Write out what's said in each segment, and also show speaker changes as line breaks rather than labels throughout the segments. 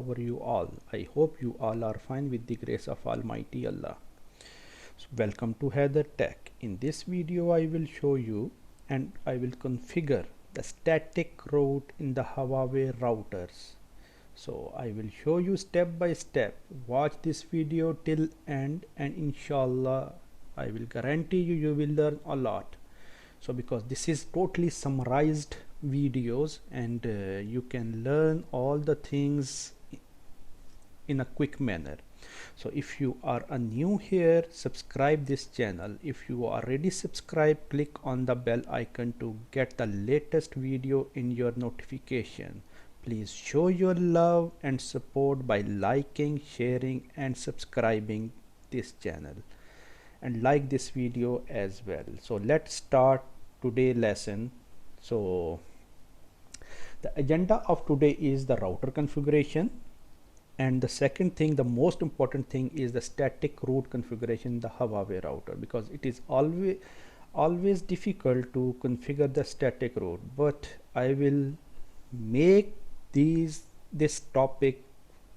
how are you all? I hope you all are fine with the grace of Almighty Allah. So welcome to Heather Tech. In this video I will show you and I will configure the static route in the Huawei routers. So I will show you step by step. Watch this video till end and inshallah I will guarantee you will learn a lot. So because this is totally summarized videos and you can learn all the things in a quick manner. So if you are a new here, subscribe this channel. If you are already subscribed, click on the bell icon to get the latest video in your notification. Please show your love and support by liking, sharing and subscribing this channel, and like this video as well. So let's start today lesson. So the agenda of today is the router configuration, and the second thing, the most important thing, is the static route configuration in the Huawei router, because it is always difficult to configure the static route, but I will make this topic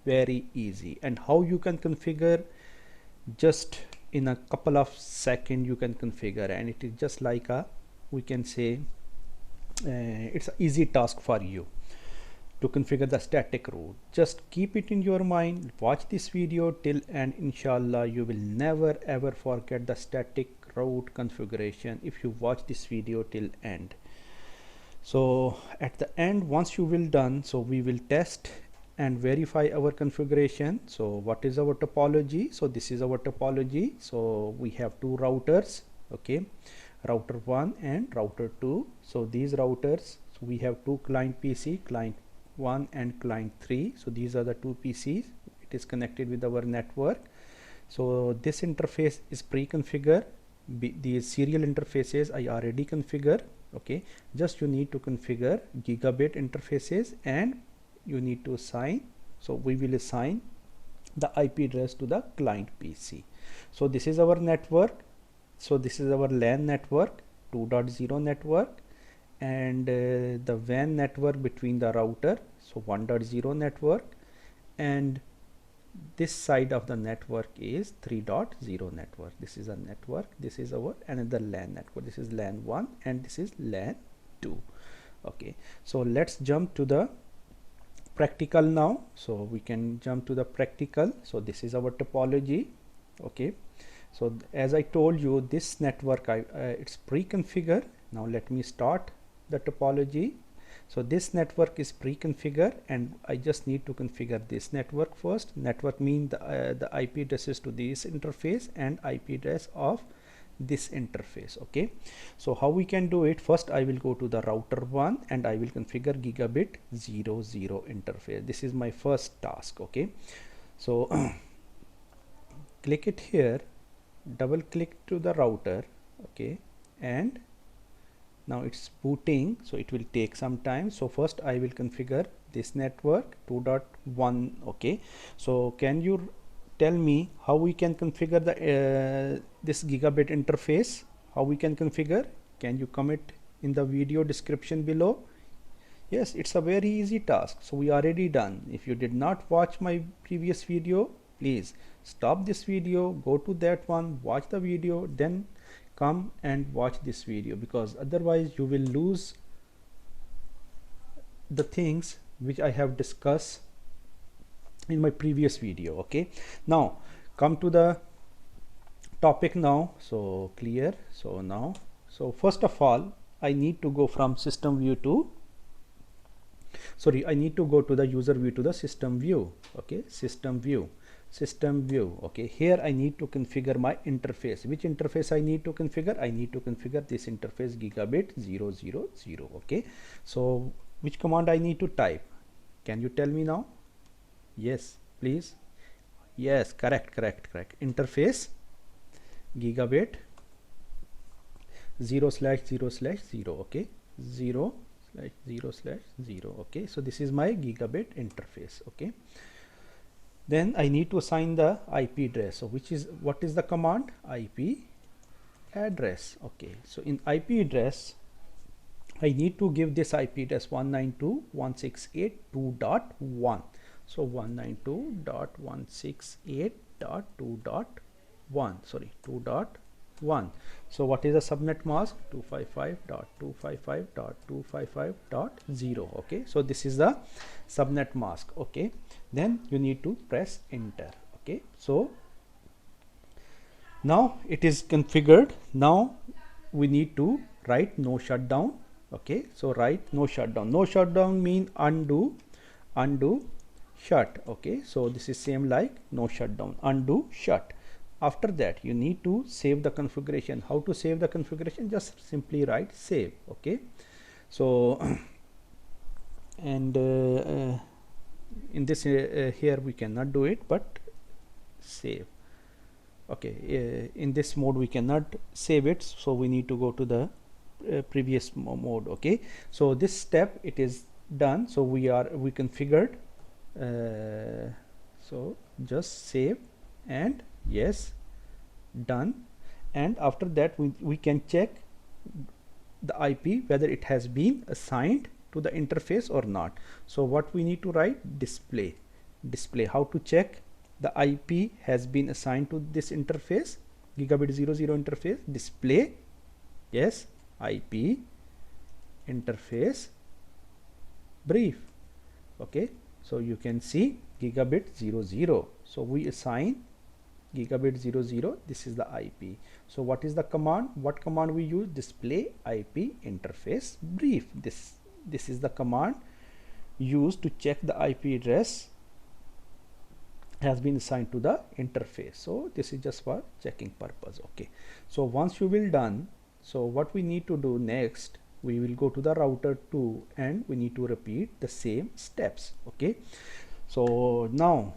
very easy. And how you can configure, just in a couple of seconds you can configure, and it is just like a, we can say, it's an easy task for you to configure the static route. Just keep it in your mind, watch this video till end. Inshallah you will never ever forget the static route configuration if you watch this video till end. So at the end, once you will done, so we will test and verify our configuration. So what is our topology? So this is our topology. So we have two routers, okay, router 1 and router 2. So these routers, so we have two client PC, client 1 and client 3. So these are the two PCs. It is connected with our network. So this interface is pre-configured. These serial interfaces I already configured. Okay, just you need to configure gigabit interfaces and you need to assign. So we will assign the IP address to the client PC. So this is our network. So this is our LAN network, 2.0 network, and the WAN network between the router, so 1.0 network, and this side of the network is 3.0 network. This is a network, this is our another LAN network, this is LAN 1 and this is LAN 2. Okay, so let's jump to the practical now. So we can jump to the practical. So this is our topology. Okay, so as I told you, this network it's pre-configured. Now let me start the topology. So this network is pre-configured and I just need to configure this network first. Network means the IP addresses to this interface and IP address of this interface. Okay, so how we can do it? First I will go to the router 1 and I will configure gigabit 00 interface. This is my first task. Okay, so click it here, double click to the router. Okay, and now it's booting, so it will take some time. So first I will configure this network 2.1. okay, so can you tell me how we can configure the this gigabit interface? How we can configure? Can you comment in the video description below? Yes, it's a very easy task. So we already done. If you did not watch my previous video, please stop this video, go to that one, watch the video, then come and watch this video, because otherwise you will lose the things which I have discussed in my previous video. Okay, now come to the topic now. So clear. So now, so first of all I need to go from system view to, sorry, I need to go to the user view to the system view. Okay, system view. Okay, here I need to configure my interface. Which interface I need to configure? I need to configure this interface gigabit 000. Okay, so which command I need to type? Can you tell me now? Yes, please. Yes, correct. Interface gigabit 0/0/0. Okay, 0/0/0. Okay, so this is my gigabit interface. Okay, then I need to assign the IP address. So what is the command? IP address. Okay, so in IP address I need to give this IP address 192.168.2.1. So 192.168.2.1, sorry, 2.1. so what is the subnet mask? 255.255.255.0. okay, so this is the subnet mask. Okay, then you need to press enter. Okay, so now it is configured. Now we need to write no shutdown. Okay, so write no shutdown. No shutdown mean undo shut. Okay, so this is same like no shutdown, undo shut. After that you need to save the configuration. How to save the configuration? Just simply write save. Okay, so and in this here we cannot do it, but save. Okay, in this mode we cannot save it, so we need to go to the previous mode. Okay, so this step it is done. So we configured, so just save and yes, done. And after that we can check the IP whether it has been assigned to the interface or not. So what we need to write? Display. How to check the IP has been assigned to this interface, gigabit 00 interface? Display yes IP interface brief. Okay, so you can see gigabit 00. So we assign gigabit 00. This is the IP. So what is the command? What command we use? Display IP interface brief. This is the command used to check the IP address has been assigned to the interface. So this is just for checking purpose. Okay, so once you will done, so what we need to do next, we will go to the router 2 and we need to repeat the same steps. Okay, so now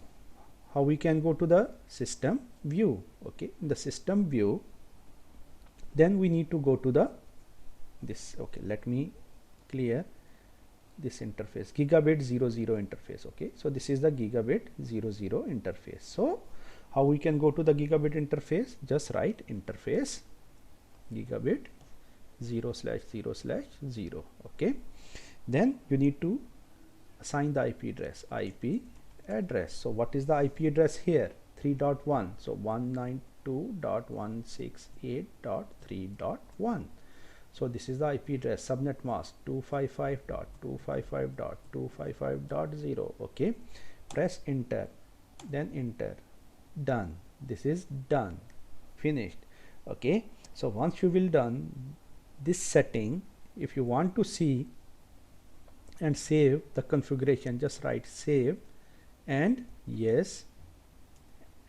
how we can go to the system view? Okay, in the system view, then we need to go to the this. Okay, let me clear this interface, gigabit 00 interface. Okay, so this is the gigabit 00 interface. So how we can go to the gigabit interface? Just write interface gigabit 0/0/0. Okay, then you need to assign the IP address. So what is the IP address here? 3.1. so 192.168.3.1. so this is the IP address. Subnet mask 255.255.255.0. okay, press enter, then enter, done. This is done, finished. Okay, so once you will done this setting, if you want to see and save the configuration, just write save and yes.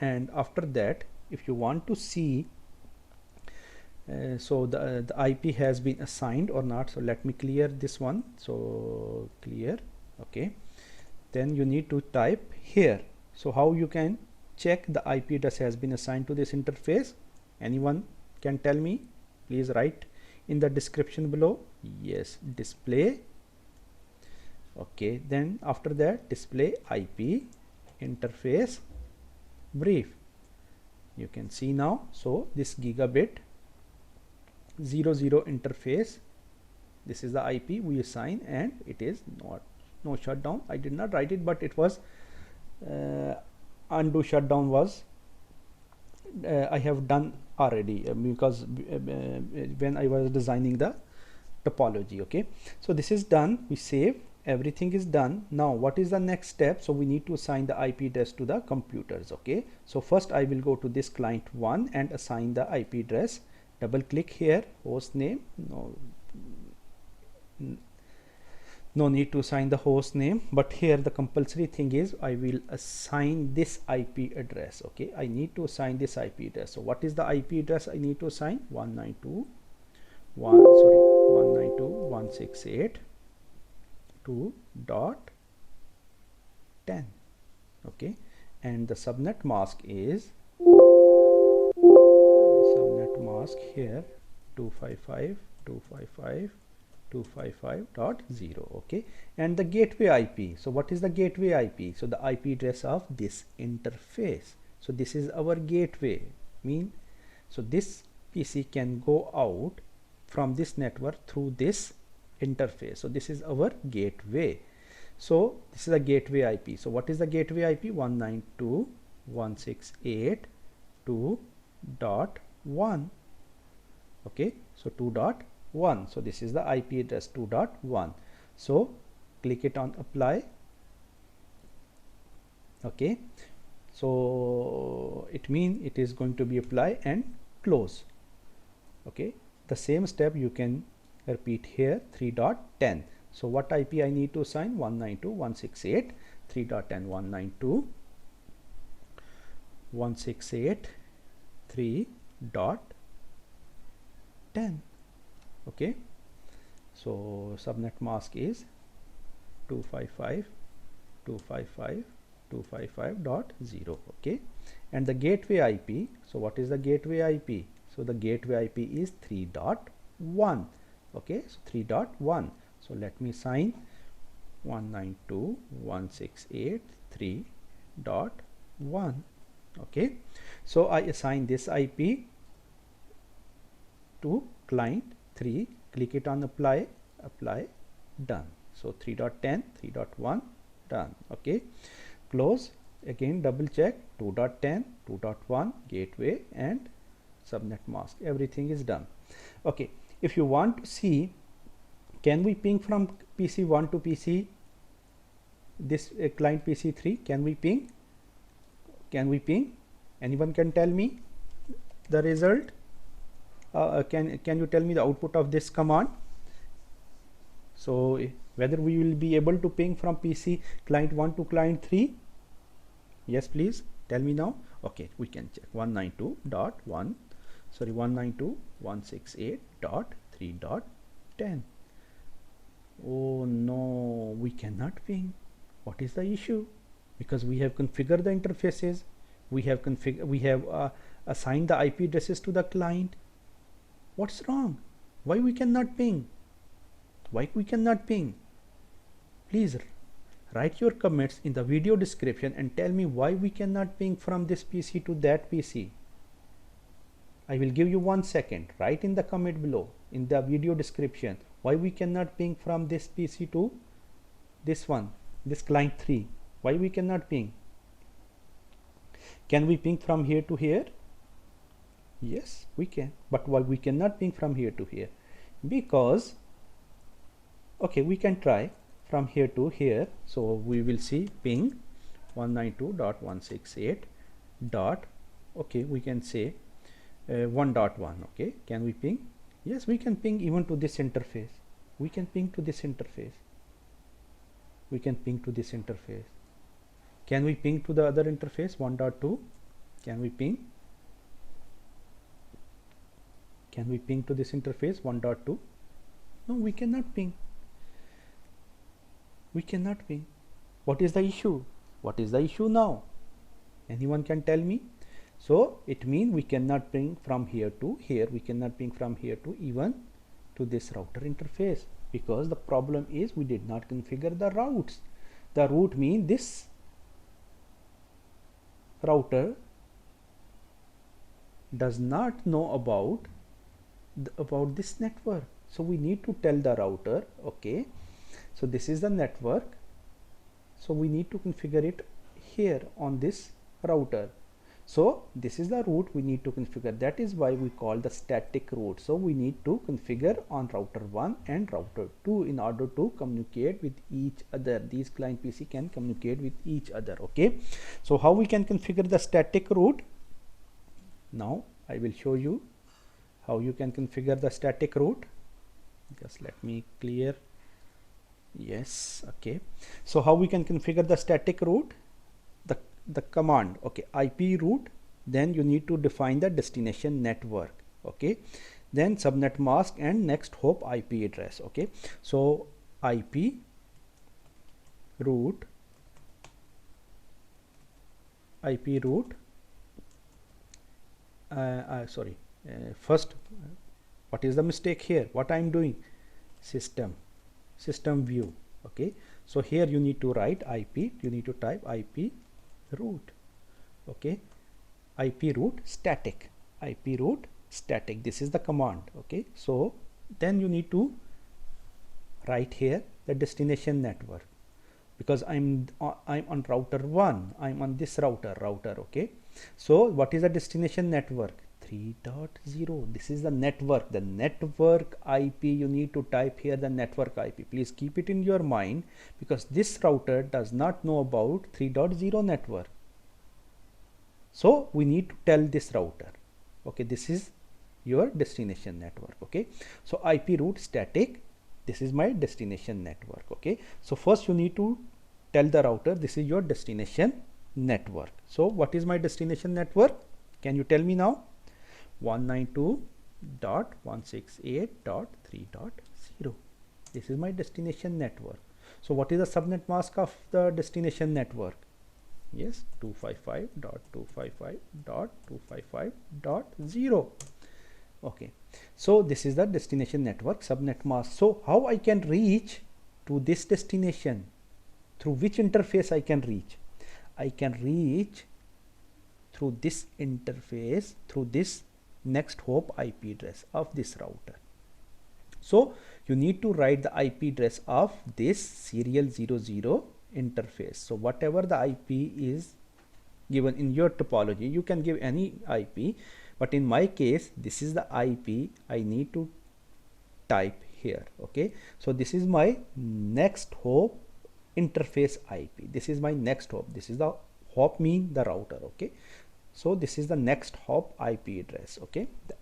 And after that, if you want to see so the IP has been assigned or not, so let me clear this one. So clear. Okay, then you need to type here. So how you can check the IP address has been assigned to this interface? Anyone can tell me? Please write in the description below. Yes, display. Okay, then after that, display IP interface brief. You can see now. So this gigabit 00 interface, this is the IP we assign, and it is not no shutdown. I did not write it, but it was undo shutdown was I have done already because when I was designing the topology. Okay, so this is done. We save, everything is done. Now what is the next step? So we need to assign the IP address to the computers. Okay, so first I will go to this client 1 and assign the IP address. Double click here, host name, no need to assign the host name, but here the compulsory thing is I will assign this IP address. Okay, I need to assign this IP address. So what is the IP address I need to assign? 192.168.2.10. okay, and the subnet mask is here 255.255.255.0. okay, and the gateway IP. So what is the gateway IP? So the IP address of this interface. So this is our gateway. So this PC can go out from this network through this interface. So this is our gateway. So this is a gateway IP. So what is the gateway IP? 192.168.2.1. okay, so 2.1. so this is the IP address 2.1. so click it on apply. Okay, so it means it is going to be apply and close. Okay, the same step you can repeat here 3.10. so what IP I need to assign? 192.168.3.10. 192.168.3.10. okay, so subnet mask is 255.255.255.0. okay, and the gateway IP, so what is the gateway IP? So the gateway IP is 3.1. okay, so 3.1. so let me assign 192.168.3.1. okay, so I assign this IP to client 3, click it on apply, done. So 3.10, 3.1, done. Okay, close, again double check 2.10, 2.1, gateway and subnet mask, everything is done. Okay, if you want to see, can we ping from PC 1 to PC, this client PC 3, can we ping? Anyone can tell me the result? Can you tell me the output of this command? So whether we will be able to ping from PC client 1 to client 3? Yes, please tell me now. Okay, we can check 192.168.3.10. oh no, we cannot ping. What is the issue? Because we have configured the interfaces, we have assigned the IP addresses to the client. What's wrong? Why we cannot ping? Please write your comments in the video description and tell me why we cannot ping from this PC to that PC. I will give you 1 second. Write in the comment below in the video description why we cannot ping from this PC to this one, this client 3. Why we cannot ping? Can we ping from here to here? Yes, we can. But why we cannot ping from here to here? Because, okay, we can try from here to here. So we will see ping 192.168. Okay, we can say 1.1. okay, can we ping? Yes, we can ping even to this interface. We can ping to this interface. Can we ping to the other interface 1.2? Can we ping? Can we ping to this interface 1.2? No, we cannot ping. What is the issue? Now? Anyone can tell me? So it means we cannot ping from here to here. We cannot ping from here to even to this router interface, because the problem is we did not configure the routes. The route means this router does not know about this network. So we need to tell the router, okay, so this is the network, so we need to configure it here on this router. So this is the route we need to configure. That is why we call the static route. So we need to configure on router 1 and router 2 in order to communicate with each other. These client PC can communicate with each other. Okay, so how we can configure the static route? Now I will show you how you can configure the static route. Just let me clear. Yes, okay, so how we can configure the static route? The command, okay, IP route, then you need to define the destination network, okay, then subnet mask and next hop IP address. Okay, so IP route first, what is the mistake here? What I am doing? System view. Okay, so here you need to write IP, you need to type IP route. Okay, IP route static, this is the command. Okay, so then you need to write here the destination network. because I'm on router 1, I'm on this router, okay. So what is the destination network? 3.0. This is the network IP. You need to type here the network IP. Please keep it in your mind, because this router does not know about 3.0 network. So we need to tell this router, okay, this is your destination network. Okay, so IP route static, this is my destination network. Okay, so first you need to tell the router this is your destination network. So what is my destination network? Can you tell me now? 192.168.3.0. This is my destination network. So what is the subnet mask of the destination network? Yes, 255.255.255.0. Okay, so this is the destination network subnet mask. So how I can reach to this destination? Through which interface I can reach? I can reach through this interface, through this next hop IP address of this router. So you need to write the IP address of this serial 00 interface. So whatever the IP is given in your topology, you can give any IP, but in my case this is the IP I need to type here. Okay, so this is my next hop interface IP. This is my next hop. This is the hop mean the router. Okay, so this is the next hop IP address. Okay, the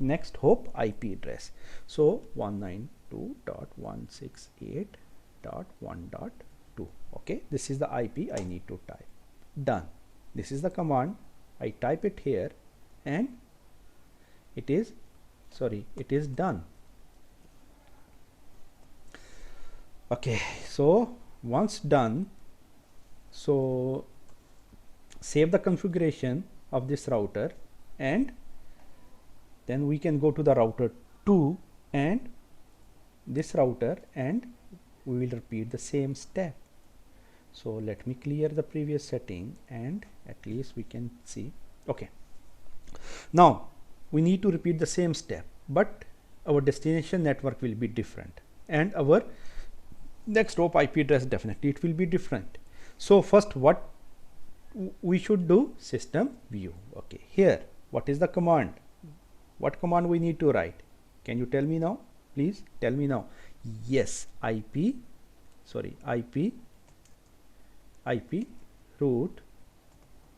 next hop IP address. So 192.168.1.2. okay, this is the IP I need to type. Done. This is the command. I type it here and it is done. Okay, so once done, so save the configuration of this router, and then we can go to the router 2 and this router, and we will repeat the same step. So let me clear the previous setting and at least we can see. Okay, now we need to repeat the same step, but our destination network will be different and our next hop IP address definitely it will be different. So first what we should do? System view. Okay, here what is the command? What command we need to write? Can you tell me now? Please tell me now. Yes, IP route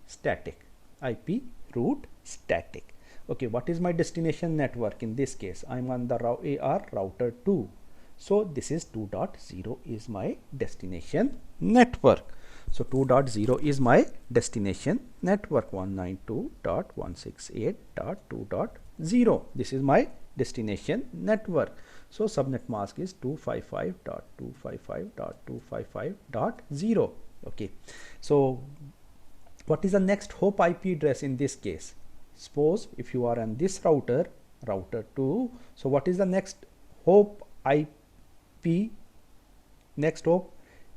static. IP route static. Okay, what is my destination network? In this case I'm on the AR router 2. So this is 2.0 is my destination network. So 2.0 is my destination network. 192.168.2.0. This is my destination network. So subnet mask is 255.255.255.0. okay, so what is the next hop IP address in this case? Suppose if you are on this router 2, so what is the next hop IP, next hop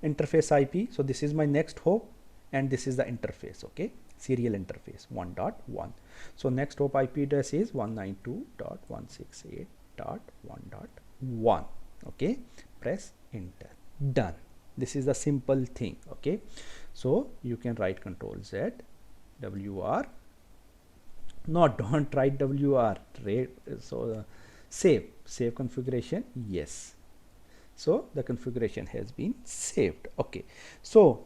interface IP? So this is my next hop and this is the interface. Okay, serial interface 1.1. so next hop IP address is 192.168.1.1. okay, press enter. Done. This is the simple thing. Okay, so you can write Control Z WR. No, don't write WR. So save configuration. Yes, so the configuration has been saved. Okay, so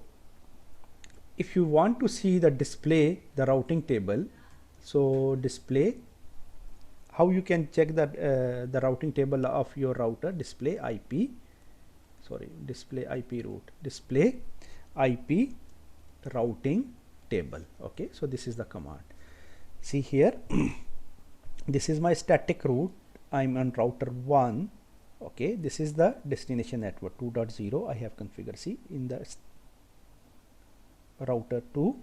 if you want to see the display, the routing table, so display, how you can check that the routing table of your router? Display IP route, display IP routing table. Okay, so this is the command. See here this is my static route. I'm on router 1. okay, this is the destination network 2.0 I have configured. See, in the router 2,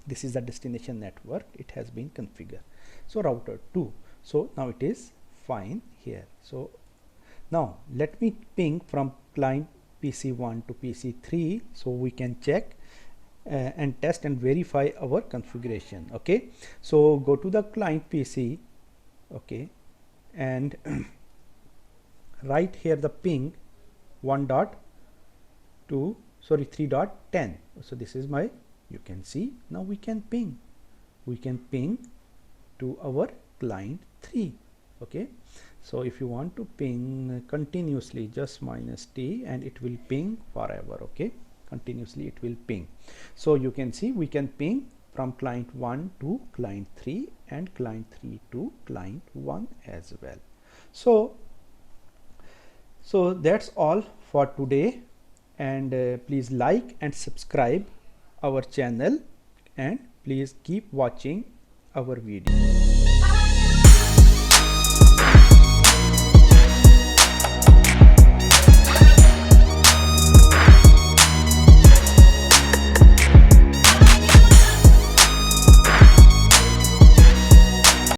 this is the destination network, it has been configured. So router 2, so now it is fine here. So now let me ping from client PC1 to PC3 so we can check and test and verify our configuration. Okay, so go to the client PC. Okay, and write here the ping 1.2 to 3.10. So this is my, you can see now we can ping to our client 3. Okay, so if you want to ping continuously, just -t and it will ping forever. Okay, continuously it will ping. So you can see we can ping from client 1 to client 3 and client 3 to client 1 as well. So that's all for today, and please like and subscribe our channel, and please keep watching our video.